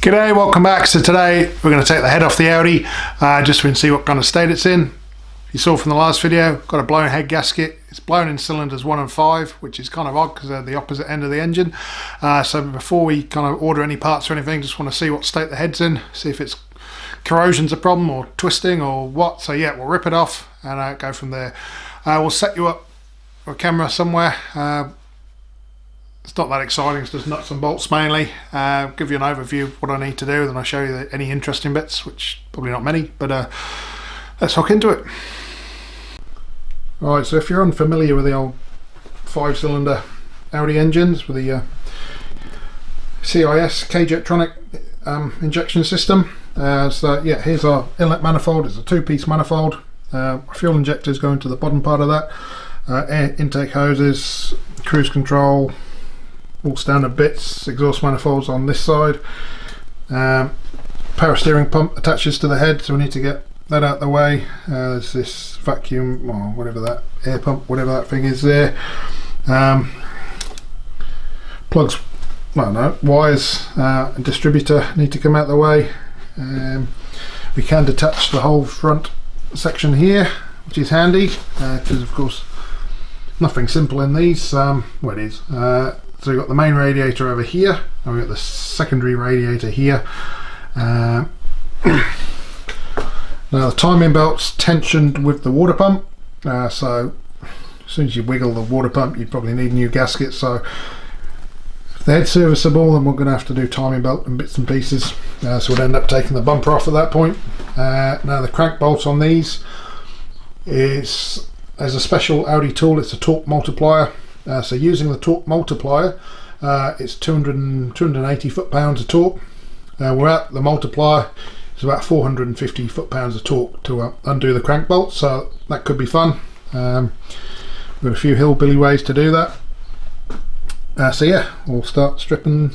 G'day, welcome back. So today we're going to take the head off the Audi just to see what kind of state it's in. You saw from the last video, got a blown head gasket. It's blown in cylinders 1 and 5, which is kind of odd because they're the opposite end of the engine. So before we kind of order any parts or anything, just want to see what state the head's in, see if it's corrosion's a problem or twisting or what. So yeah, we'll rip it off and go from there. We'll set you up a camera somewhere. It's not that exciting, it's just nuts and bolts mainly. Give you an overview of what I need to do, then I'll show you any interesting bits, which probably not many, but let's hook into it. Alright, so if you're unfamiliar with the old 5-cylinder Audi engines with the CIS Badgertronix injection system, so yeah, here's our inlet manifold. It's a 2-piece manifold. Fuel injectors go into the bottom part of that. Air intake hoses, cruise control, all standard bits, exhaust manifolds on this side. Power steering pump attaches to the head, so we need to get that out of the way. There's this vacuum, or whatever that, air pump, whatever that thing is there. Plugs, well no, wires and distributor need to come out of the way. We can detach the whole front section here, which is handy, because of course nothing simple in these. Well, it is. So we've got the main radiator over here, and we've got the secondary radiator here. Now the timing belt's tensioned with the water pump, so as soon as you wiggle the water pump you probably need a new gasket. So if the head's serviceable, then we're going to have to do timing belt and bits and pieces, so we'll end up taking the bumper off at that point. Now the crank bolts on these is as a special Audi tool, it's a torque multiplier. So using the torque multiplier, it's 280 foot-pounds of torque. Without the multiplier, it's about 450 foot-pounds of torque to undo the crank bolt, so that could be fun. We've got a few hillbilly ways to do that. So yeah, we'll start stripping.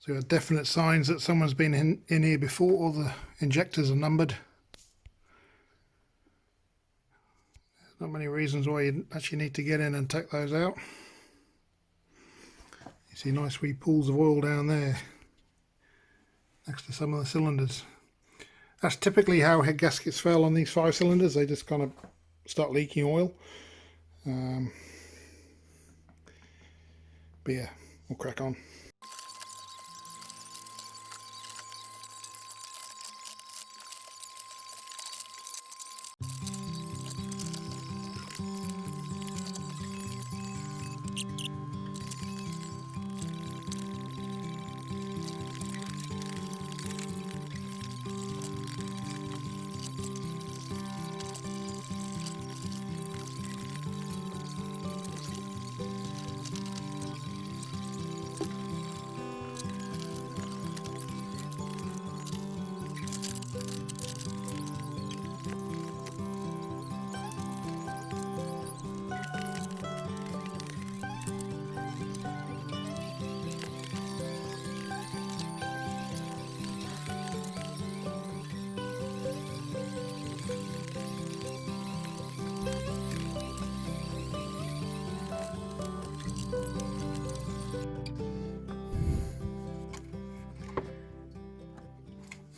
So there are definite signs that someone's been in here before. All the injectors are numbered. Not many reasons why you actually need to get in and take those out. You see nice wee pools of oil down there next to some of the cylinders. That's typically how head gaskets fail on these 5 cylinders. They just kind of start leaking oil. But yeah, we'll crack on.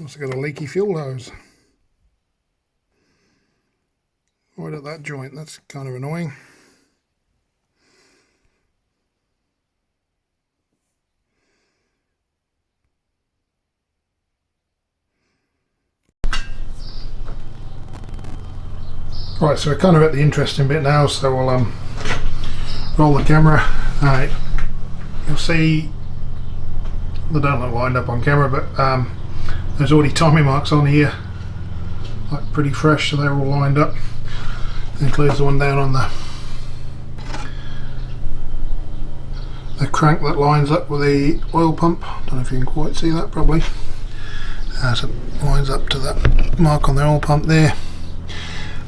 Also got a leaky fuel hose right at that joint. That's kind of annoying. Right, so we're kind of at the interesting bit now, so we'll roll the camera. Alright, you'll see they don't look lined up on camera, but there's already timing marks on here, like pretty fresh, so they're all lined up. Includes the one down on the crank that lines up with the oil pump. Don't know if you can quite see that, probably. So it lines up to that mark on the oil pump there.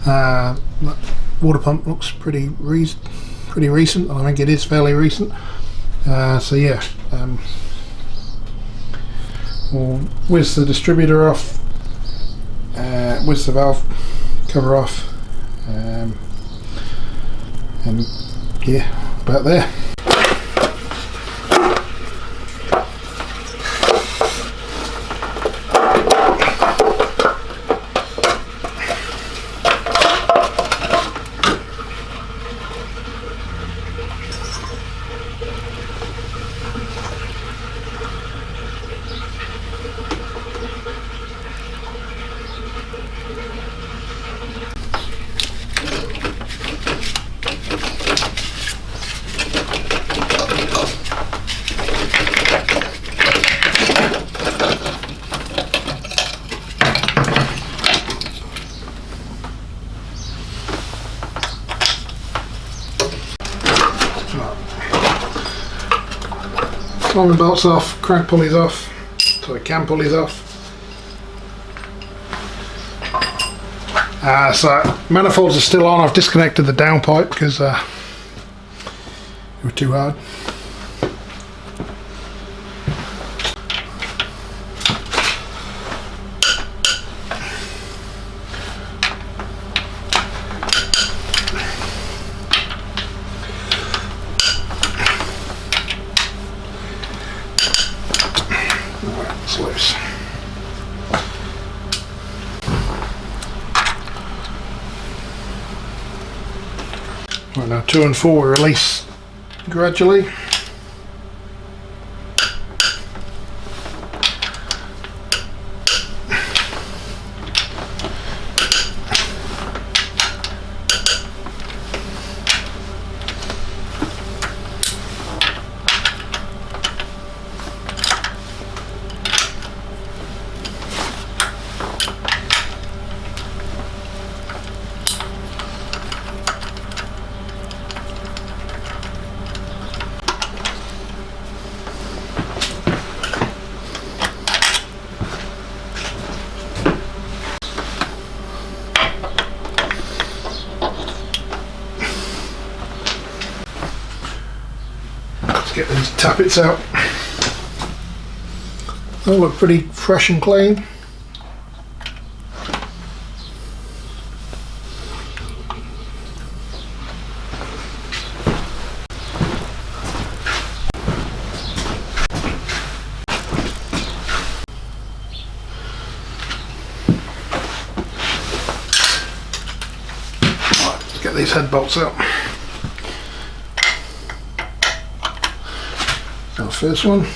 That water pump looks pretty recent. I think it is fairly recent. So yeah, we'll whiz the distributor off, whiz the valve cover off, and yeah, about there. Timing belts off, crank pulleys off, sorry, cam pulleys off. So manifolds are still on. I've disconnected the downpipe because they were too hard. Loose. Right, now 2 and 4 we release gradually. Get these tappets out. They look pretty fresh and clean. these head bolts out. Our first one.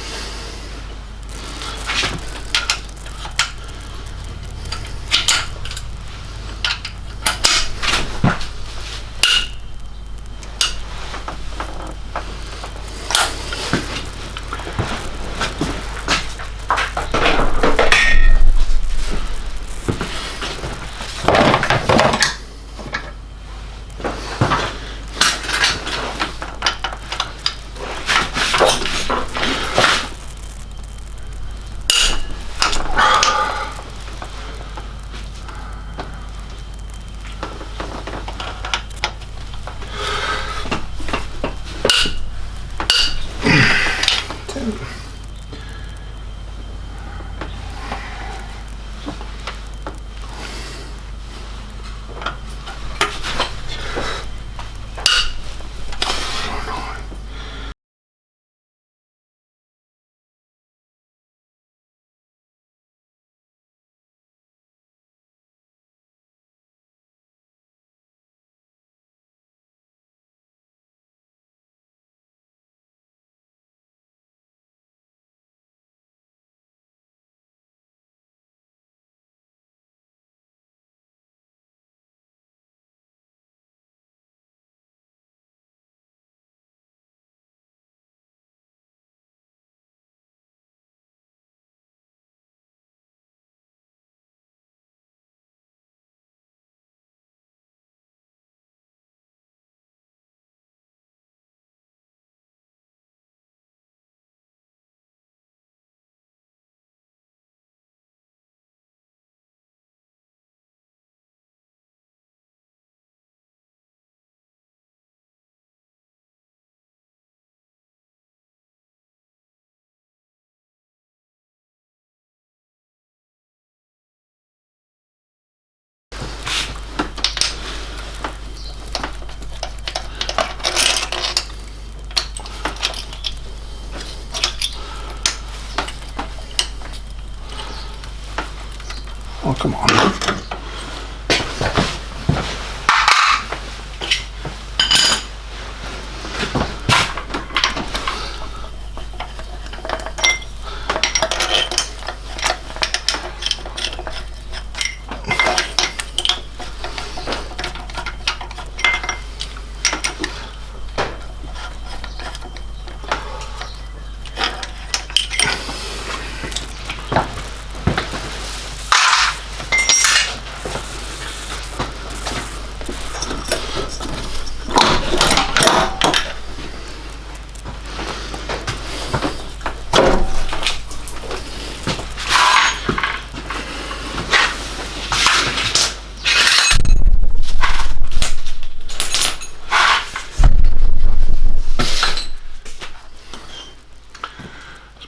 Oh, come on.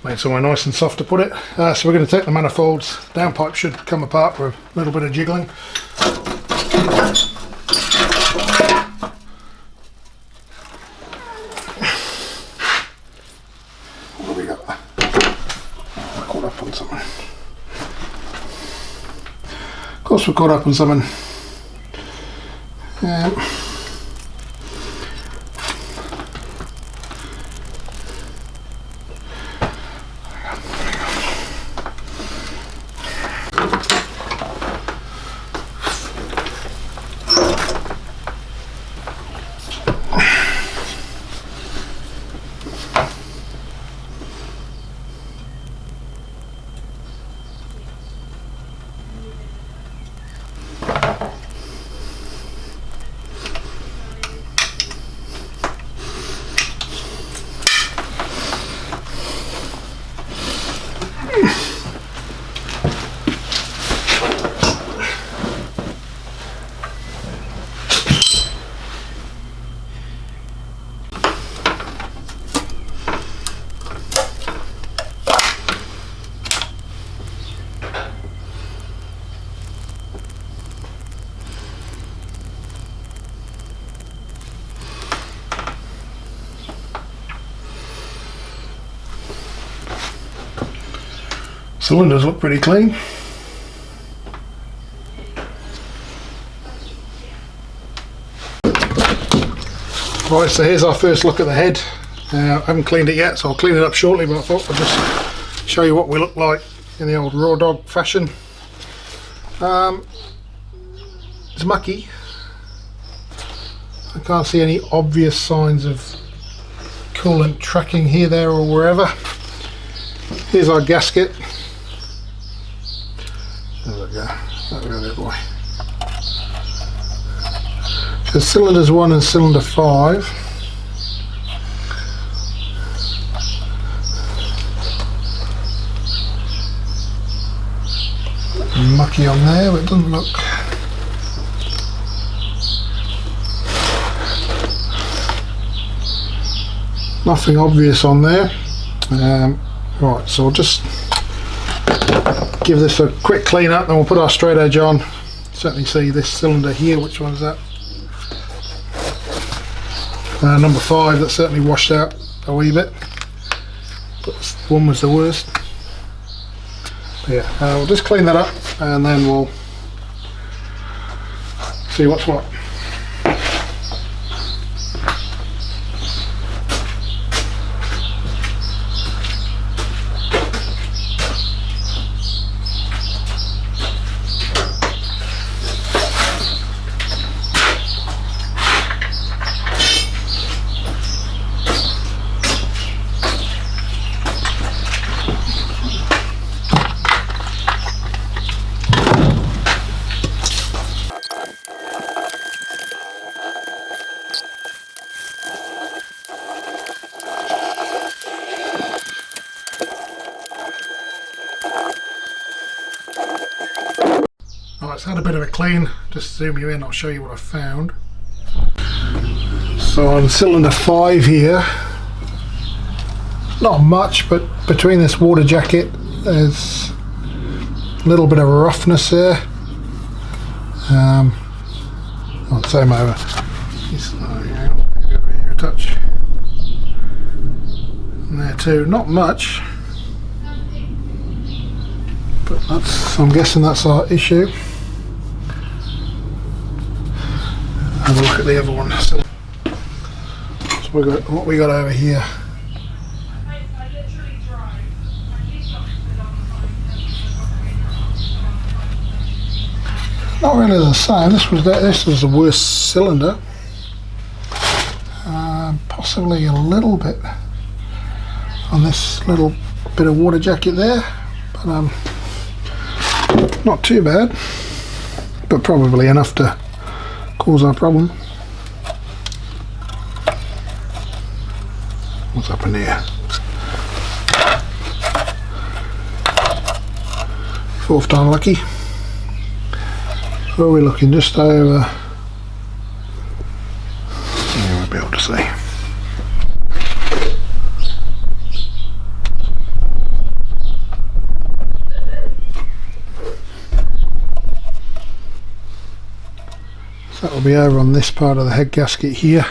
Made somewhere nice and soft to put it. So we're going to take the manifolds. Downpipe should come apart for a little bit of jiggling. What have we got? Caught up on something. Of course we're caught up on something. Cylinders look pretty clean. Right, so here's our first look at the head. I haven't cleaned it yet, so I'll clean it up shortly, but I thought I'd just show you what we look like in the old raw dog fashion. It's mucky. I can't see any obvious signs of coolant tracking here, there or wherever. Here's our gasket. There we go. There, boy. So cylinders 1 and cylinder 5. Mucky on there, but it doesn't look. Nothing obvious on there. Right, so we'll just give this a quick clean up, then we'll put our straight edge on. Certainly see this cylinder here. Which one is that? Number 5. That's certainly washed out a wee bit, but one was the worst. But yeah, we'll just clean that up and then we'll see what's what. Alright, it's had a bit of a clean. Just zoom you in, I'll show you what I found. So on cylinder 5 here, not much, but between this water jacket there's a little bit of roughness there. Same over. Here a touch. And there too, not much. But that's, I'm guessing that's our issue. Have a look at the other one. So we got what we got over here. Not really the same. This was the worst cylinder. Possibly a little bit on this little bit of water jacket there, but not too bad, but probably enough to cause our problem. What's up in here? Fourth time lucky. Where are we looking? Just over. You won't be able to see. So that will be over on this part of the head gasket here.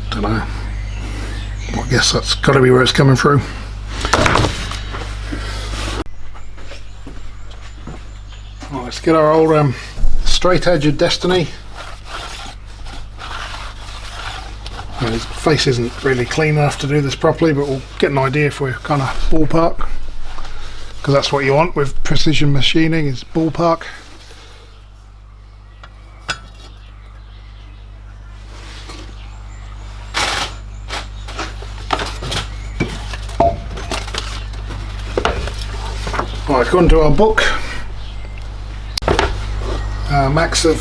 Don't know. Well, I guess that's got to be where it's coming through. Well, let's get our old straight edge of destiny. Well, his face isn't really clean enough to do this properly, but we'll get an idea if we're kind of ballpark, because that's what you want with precision machining, is ballpark. Right, according to our book, max of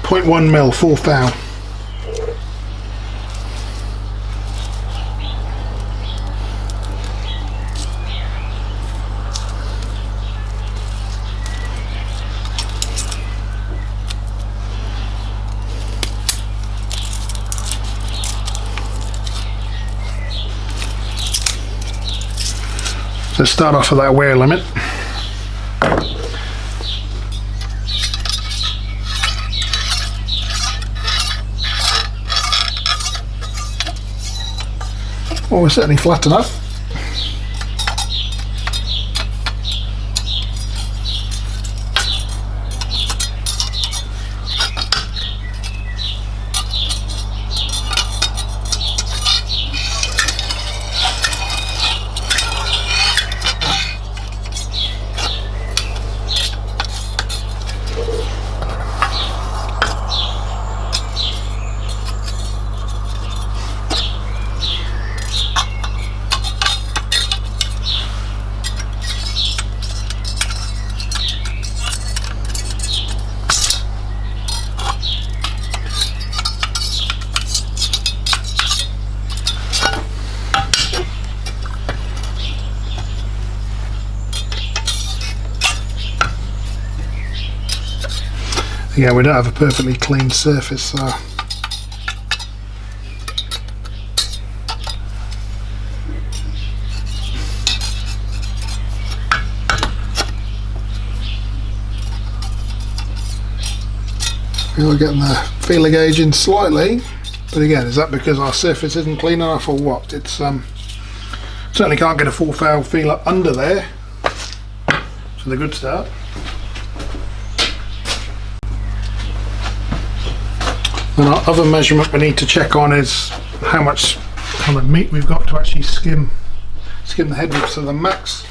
0.1 mil, 4th thou. So start off with that wear limit. Well, we're certainly flat enough. Yeah, we don't have a perfectly clean surface, so we're getting the feeler gauge in slightly, but again, is that because our surface isn't clean enough or what? It's certainly can't get a full foul feeler under there, so the good start. And our other measurement we need to check on is how much kind of meat we've got to actually skim the head width to the max.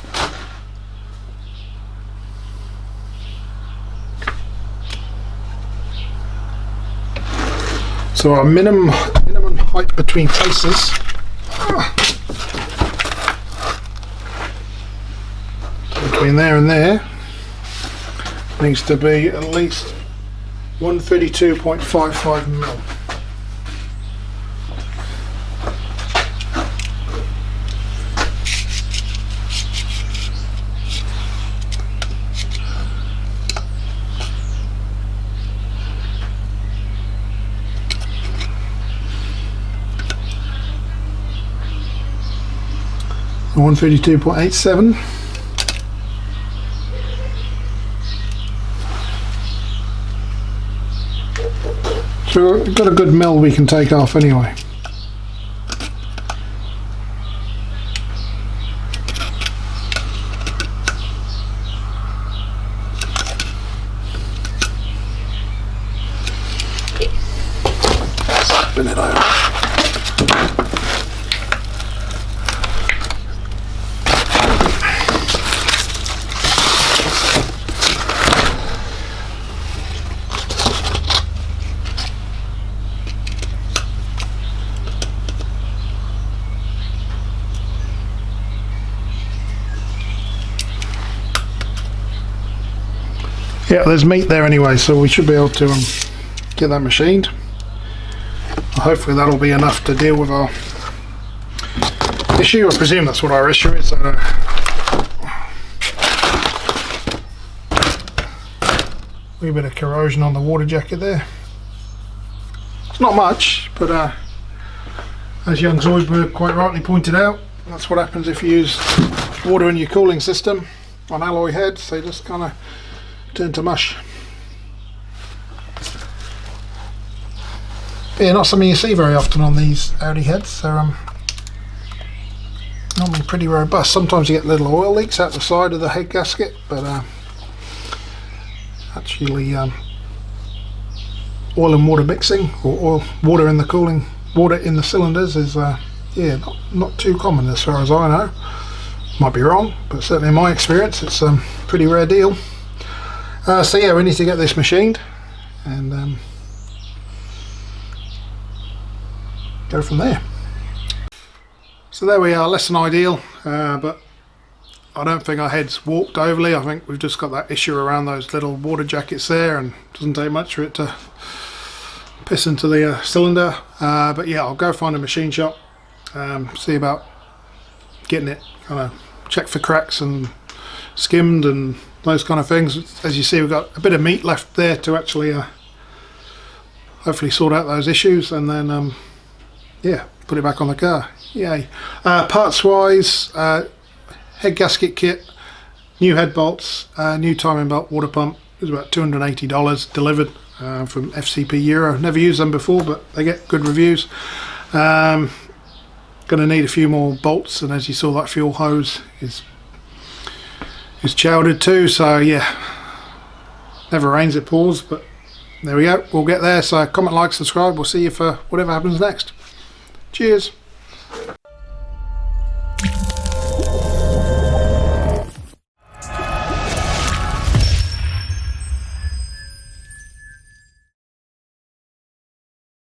So our minimum height between faces between there and there needs to be at least 132.55 mil. So 132.87. So we've got a good mill we can take off anyway. Spin it over. Yeah, there's meat there anyway, so we should be able to get that machined. Hopefully that'll be enough to deal with our issue. I presume that's what our issue is. Wee bit of corrosion on the water jacket there. It's not much, but as young Zoidberg quite rightly pointed out, that's what happens if you use water in your cooling system on alloy heads. They just kind of turn to mush. Yeah, not something you see very often on these Audi heads. They're normally pretty robust. Sometimes you get little oil leaks out the side of the head gasket, but actually oil and water mixing, or water in the cylinders is yeah, not too common as far as I know. Might be wrong, but certainly in my experience it's a pretty rare deal. So yeah, we need to get this machined and go from there. So there we are, less than ideal, but I don't think our head's warped overly. I think we've just got that issue around those little water jackets there, and it doesn't take much for it to piss into the cylinder. But yeah, I'll go find a machine shop, see about getting it kind of checked for cracks and skimmed and those kind of things. As you see, we've got a bit of meat left there to actually hopefully sort out those issues, and then yeah, put it back on the car. Yay. Parts wise, head gasket kit, new head bolts, new timing belt, water pump. It was about $280 delivered from FCP Euro. Never used them before, but they get good reviews. Going to need a few more bolts, and as you saw, that fuel hose is chowdered too, so yeah, never rains it pours, but there we go, we'll get there. So comment, like, subscribe, we'll see you for whatever happens next. Cheers.